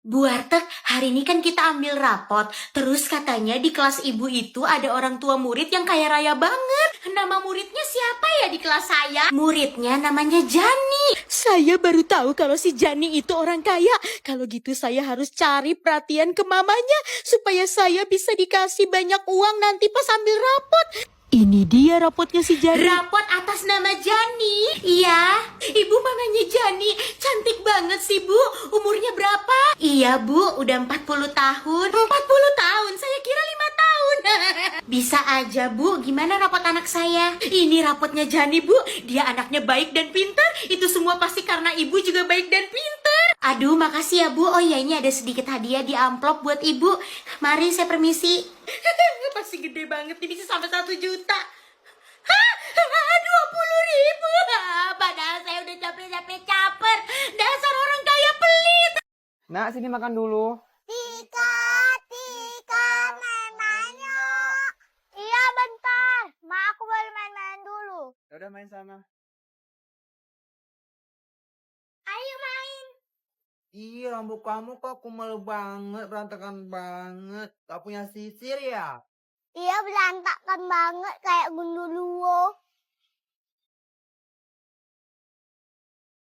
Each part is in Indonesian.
Bu Warteg, hari ini kan kita ambil rapot. Terus katanya di kelas ibu itu ada orang tua murid yang kaya raya banget. Nama muridnya siapa ya di kelas saya? Muridnya namanya Jani. Saya baru tahu kalau si Jani itu orang kaya. Kalau gitu saya harus cari perhatian ke mamanya supaya saya bisa dikasih banyak uang nanti pas ambil rapot. Ini dia rapotnya si Jani. Rapot atas nama Jani. Iya, ibu manggilnya Jani. Cantik banget sih, Bu. Umurnya berapa? Iya, Bu, udah 40 tahun. 40 tahun? Saya kira 5 tahun. Bisa aja, Bu. Gimana rapot anak saya? Ini rapotnya Jani, Bu. Dia anaknya baik dan pintar. Itu semua pasti karena ibu juga baik dan pintar. Aduh, makasih ya, Bu. Oh iya, ini ada sedikit hadiah di amplop buat ibu. Mari, saya permisi. Pasti gede banget, ini bisa sampai 1 juta. Hah? 20.000. Padahal saya udah capek-capek caper. Dasar orang kaya pelit. Nak, sini makan dulu. Tika, main-main yuk. Iya bentar, aku boleh main-main dulu. Ya udah main sana. Ayo main. Ih, rambut kamu kok kumel banget, berantakan banget. Gak punya sisir ya? Iya berantakan banget kayak gundurwo.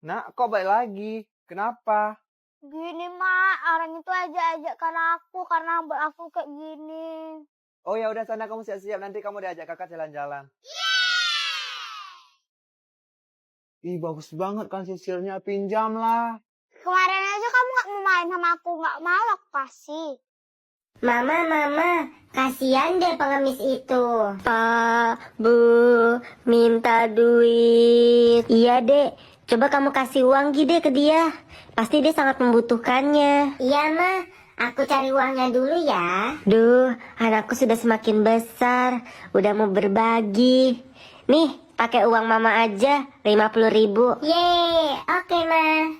Nak, kok balik lagi? Kenapa? Gini mak, orang itu ajak-ajakkan aku karena rambut aku kayak gini. Oh ya udah sana kamu siap-siap, nanti kamu diajak kakak jalan-jalan. Ih, bagus banget kan sisirnya, pinjam lah. Kemarin aja kamu gak mau main sama aku, gak mau aku kasih. Mama, kasihan deh pengemis itu. Pak, Bu, minta duit. Iya, Dek. Coba kamu kasih uang gede ke dia. Pasti dia sangat membutuhkannya. Iya, Ma. Aku cari uangnya dulu ya. Duh, anakku sudah semakin besar. Udah mau berbagi. Nih, pakai uang Mama aja, 50.000. Yeay, oke, Ma.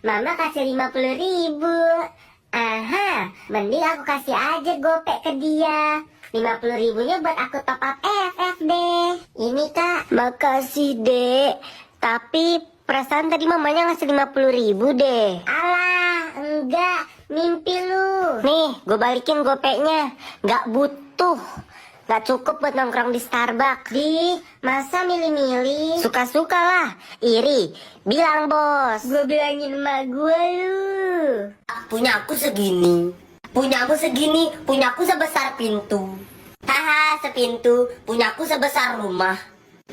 Mama kasih 50.000. Aha, mending aku kasih aja gopek ke dia. 50.000-nya buat aku top up FF deh. Ini Kak. Makasih Dek. Tapi perasaan tadi mamanya ngasih 50.000 deh. Alah, enggak. Mimpi lu. Nih, gue balikin gopeknya. Gak butuh. Gak cukup buat nongkrong di Starbucks. Di, masa milih-milih? Suka-suka lah. Iri. Bilang bos. Gue bilangin emak gue lu. Punya aku segini. Punya aku segini. Punya aku sebesar pintu. Haha, sepintu. Punya aku sebesar rumah.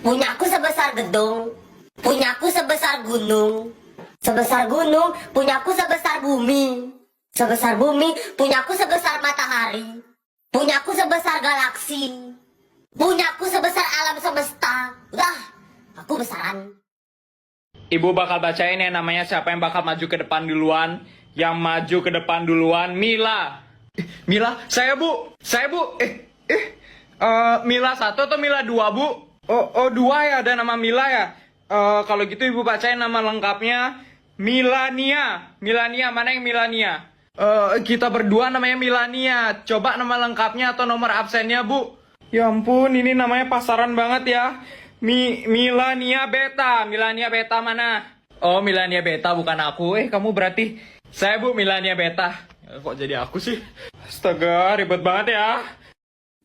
Punya aku sebesar gedung. Punya aku sebesar gunung. Sebesar gunung. Punya aku sebesar bumi. Sebesar bumi. Punya aku sebesar matahari. Punyaku sebesar galaksi. Punyaku sebesar alam semesta. Udah, aku besaran. Ibu bakal bacain yang namanya siapa yang bakal maju ke depan duluan. Yang maju ke depan duluan, Mila. Mila, saya bu. Mila 1 atau Mila 2 bu? Oh 2 ya, ada nama Mila ya. Kalau gitu ibu bacain nama lengkapnya. Milania, mana yang Milania? Kita berdua namanya Milania. Coba nama lengkapnya atau nomor absennya, Bu. Ya ampun, ini namanya pasaran banget ya. Milania Beta. Milania Beta mana? Oh, Milania Beta bukan aku. Kamu berarti saya, Bu, Milania Beta. Kok jadi aku sih? Astaga, ribet banget ya.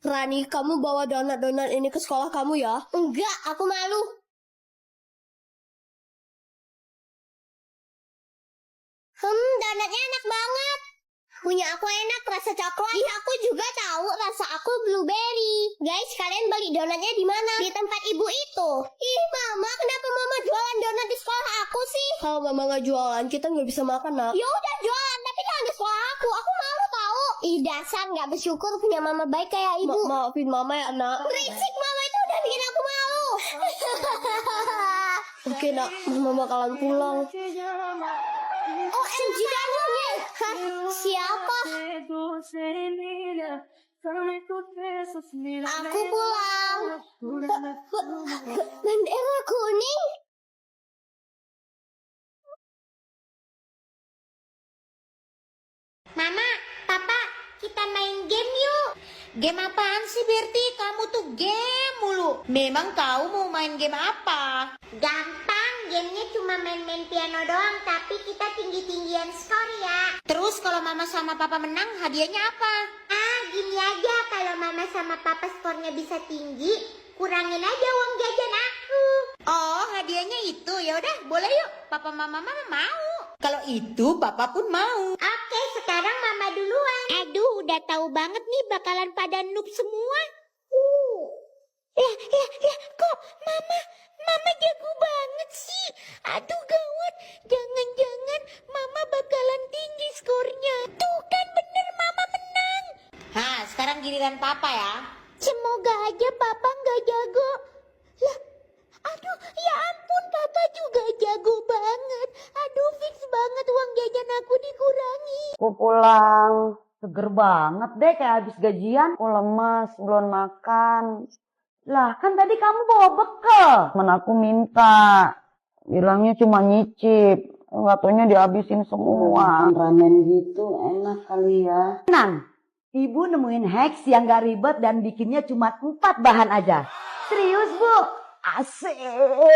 Rani, kamu bawa donat-donat ini ke sekolah kamu ya? Enggak, aku malu. Donatnya enak banget. Punya aku enak, rasa coklat. Ih, aku juga tahu rasa aku blueberry. Guys, kalian beli donatnya di mana? Di tempat ibu itu. Ih, Mama, kenapa Mama jualan donat di sekolah aku sih? Kalau mama nggak jualan, kita nggak bisa makan, nak. Ya udah jualan, tapi jangan di sekolah aku. Aku malu tahu. Ih, dasar nggak bersyukur punya Mama baik kayak ibu. Maafin mama ya, nak. Berisik, Mama itu udah bikin aku malu. Oke, nak. Mama bakalan pulang. OMG danungnya. Siapa? Aku pulang. Bendera kuning. Mama, Papa, kita main game yuk. Game apaan sih, Berti? Kamu tuh game mulu. Memang kau mau main game apa? Gampang, gamenya cuma main-main piano doang, tapi kita tinggi-tinggian skor ya. Terus kalau mama sama papa menang, hadiahnya apa? Gini aja, kalau mama sama papa skornya bisa tinggi, kurangin aja uang jajan aku. Oh, hadiahnya itu. Ya udah, boleh yuk. Papa mama mau. Kalau itu papa pun mau. Oke, sekarang mama duluan. Aduh, udah tahu banget nih bakalan pada noob semua. Kok mama jago banget sih. Aduh gawat, jangan-jangan mama bakalan tinggi skornya. Tuh kan bener mama menang. Hah, sekarang giliran papa ya. Semoga aja papa nggak jago. Lah, aduh ya ampun papa juga jago banget. Aduh fix banget uang jajan aku dikurangi. Aku pulang, seger banget deh kayak habis gajian. Aku lemas, belum makan. Lah kan tadi kamu bawa bekal. Temen aku minta, bilangnya cuma nyicip. Nggak taunya dihabisin semua. Ramen gitu enak kali ya. Nan, ibu nemuin hacks yang gak ribet dan bikinnya cuma 4 bahan aja. Serius bu? Asik.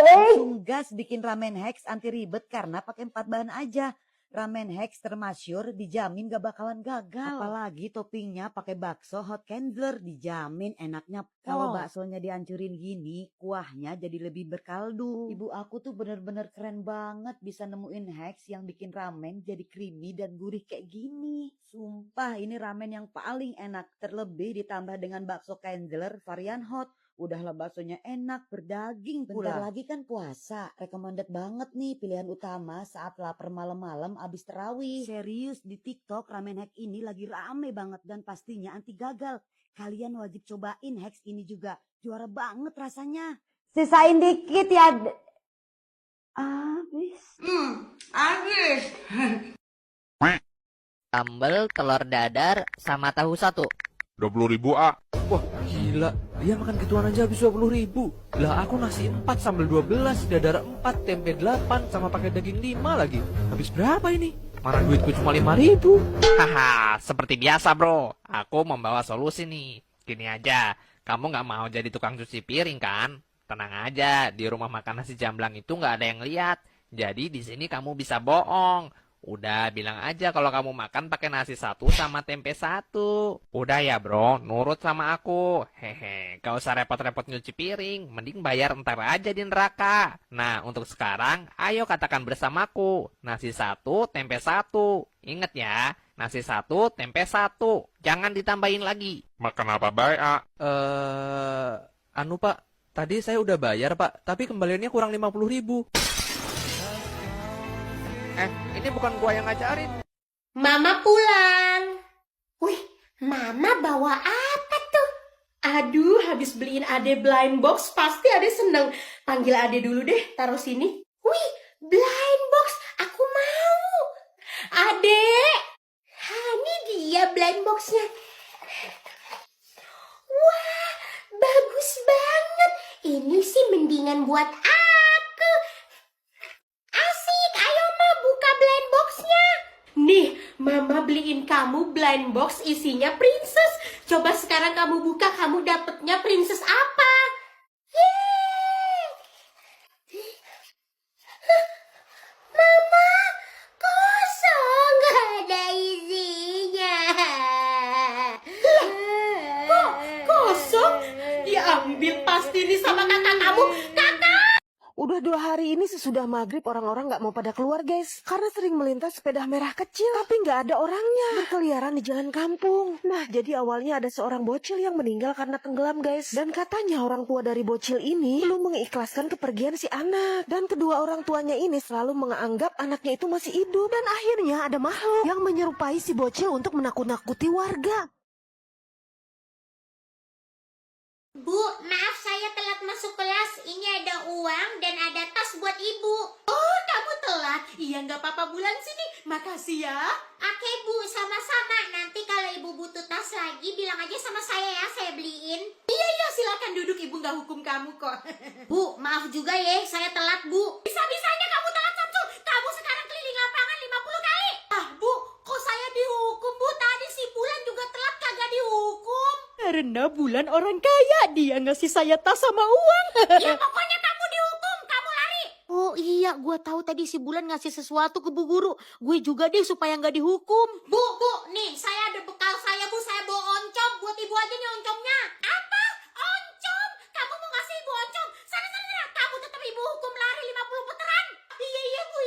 Langsung gas bikin ramen hacks anti ribet karena pakai 4 bahan aja. Ramen hacks termasyur dijamin gak bakalan gagal. Apalagi toppingnya pakai bakso hot candler, dijamin enaknya pol. Kalau baksonya dihancurin gini, kuahnya jadi lebih berkaldu. Ibu aku tuh bener-bener keren banget bisa nemuin hacks yang bikin ramen jadi creamy dan gurih kayak gini. Sumpah ini ramen yang paling enak, terlebih ditambah dengan bakso candler varian hot. Udahlah baksonya enak, berdaging pula. Bentar lagi kan puasa, recommended banget nih pilihan utama saat lapar malam-malam abis terawih. Serius di TikTok ramen hack ini lagi rame banget dan pastinya anti gagal. Kalian wajib cobain hacks ini juga, juara banget rasanya. Sisain dikit ya. Habis. Habis. Sambal, telur dadar, sama tahu 1. 20.000 ah. Wah, gila. Dia makan gituan aja habis 20.000. Lah aku nasi 4, sambal 12, dadar 4, tempe 8, sama pakai daging 5 lagi. Habis berapa ini? Mana duitku cuma 5.000. Haha, seperti biasa bro. Aku membawa solusi nih. Gini aja, kamu nggak mau jadi tukang cuci piring kan? Tenang aja, di rumah makan nasi jamblang itu nggak ada yang lihat. Jadi di sini kamu bisa bohong. Udah bilang aja kalau kamu makan pakai nasi 1 sama tempe 1. Udah ya bro, nurut sama aku. Hehe, gak usah repot-repot nyuci piring. Mending bayar ntar aja di neraka. Nah untuk sekarang, ayo katakan bersamaku. Nasi 1, tempe 1. Ingat ya, nasi 1, tempe 1. Jangan ditambahin lagi. Makan apa baik ah? Anu pak, tadi saya udah bayar pak, tapi kembaliannya kurang 50.000. Ini bukan gua yang ngajarin. Mama pulang. Wih, mama bawa apa tuh? Aduh, habis beliin Ade blind box, pasti Ade seneng. Panggil Ade dulu deh, taruh sini. Wih, blind box, aku mau. Ade, ini dia blind boxnya. Wah, bagus banget. Ini sih mendingan buat aku. Asik, ayo Ma, buka blind boxnya. Nih, Mama beliin kamu blind box isinya princess. Coba sekarang kamu buka, kamu dapetnya princess apa? Yeay! Mama, kosong, gak ada isinya. Kok kosong? Diambil pasti nih sama kakak kamu. Udah 2 hari ini sesudah maghrib orang-orang nggak mau pada keluar guys. Karena sering melintas sepeda merah kecil. Tapi nggak ada orangnya. Berkeliaran di jalan kampung. Nah jadi awalnya ada seorang bocil yang meninggal karena tenggelam guys. Dan katanya orang tua dari bocil ini belum mengikhlaskan kepergian si anak. Dan kedua orang tuanya ini selalu menganggap anaknya itu masih hidup. Dan akhirnya ada makhluk yang menyerupai si bocil untuk menakut-nakuti warga. Bu, maaf saya telat masuk kelas. Ini ada uang dan ada tas buat ibu. Oh, kamu telat. Iya, nggak apa-apa, Bulan sini. Makasih ya. Oke bu, sama-sama. Nanti kalau ibu butuh tas lagi, bilang aja sama saya ya, saya beliin. Iya, silakan duduk. Ibu nggak hukum kamu kok. Bu, maaf juga ya, saya telat bu. Bisa-bisanya kamu telat, Samsul. Kamu sekarang keliling lapangan 50 kali. Ah, Bu, kok saya dihukum, Bu? Tadi si Bulan juga telat kagak dihukum. Karena Bulan orang kaya, dia ngasih saya tas sama uang. Ya pokoknya kamu dihukum, kamu lari. Oh iya, gue tahu tadi si Bulan ngasih sesuatu ke Bu Guru. Gue juga deh supaya nggak dihukum. Bu, nih saya ada bekal saya, Bu. Saya bawa oncom. Buat ibu aja nih oncomnya. Apa? Oncom? Kamu mau ngasih ibu oncom? Sana. Kamu tetap ibu hukum lari 50 putaran. Iya, Bu.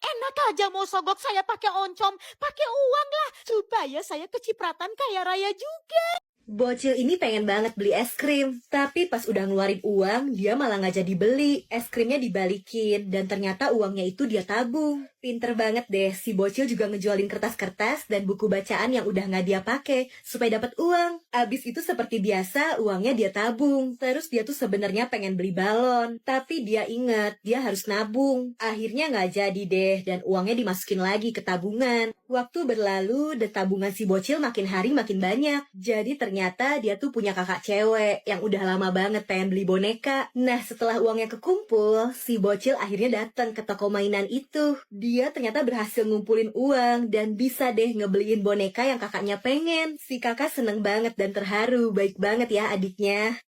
Enak aja mau sogok saya pakai oncom. Pakai uang lah. Supaya saya kecipratan kaya raya juga. Bocil ini pengen banget beli es krim, tapi pas udah ngeluarin uang, dia malah nggak jadi beli. Es krimnya dibalikin, dan ternyata uangnya itu dia tabung. Pinter banget deh, si bocil juga ngejualin kertas-kertas dan buku bacaan yang udah nggak dia pakai, supaya dapat uang. Abis itu seperti biasa, uangnya dia tabung. Terus dia tuh sebenarnya pengen beli balon, tapi dia inget, dia harus nabung. Akhirnya nggak jadi deh, dan uangnya dimasukin lagi ke tabungan. Waktu berlalu, dan tabungan si bocil makin hari makin banyak. Jadi ternyata dia tuh punya kakak cewek yang udah lama banget pengen beli boneka. Nah, setelah uangnya kekumpul, si bocil akhirnya datang ke toko mainan itu. Dia ternyata berhasil ngumpulin uang dan bisa deh ngebeliin boneka yang kakaknya pengen. Si kakak seneng banget dan terharu. Baik banget ya adiknya.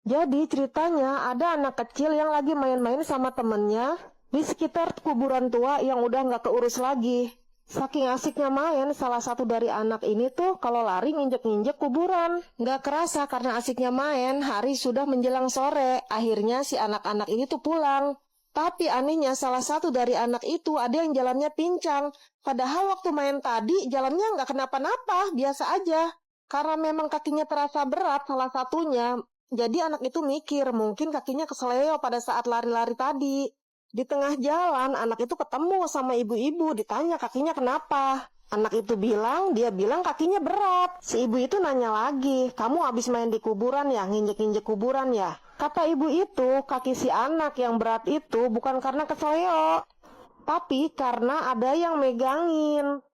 Jadi ceritanya ada anak kecil yang lagi main-main sama temennya di sekitar kuburan tua yang udah nggak keurus lagi. Saking asiknya main, salah satu dari anak ini tuh kalau lari nginjek-nginjek kuburan. Nggak kerasa karena asiknya main, hari sudah menjelang sore. Akhirnya si anak-anak ini tuh pulang. Tapi anehnya salah satu dari anak itu ada yang jalannya pincang. Padahal waktu main tadi jalannya nggak kenapa-napa, biasa aja. Karena memang kakinya terasa berat salah satunya. Jadi anak itu mikir mungkin kakinya keseleo pada saat lari-lari tadi. Di tengah jalan anak itu ketemu sama ibu-ibu, ditanya kakinya kenapa. Anak itu dia bilang kakinya berat. Si ibu itu nanya lagi, kamu habis main di kuburan ya, nginjek-nginjek kuburan ya? Kata ibu itu, kaki si anak yang berat itu bukan karena keseleo, tapi karena ada yang megangin.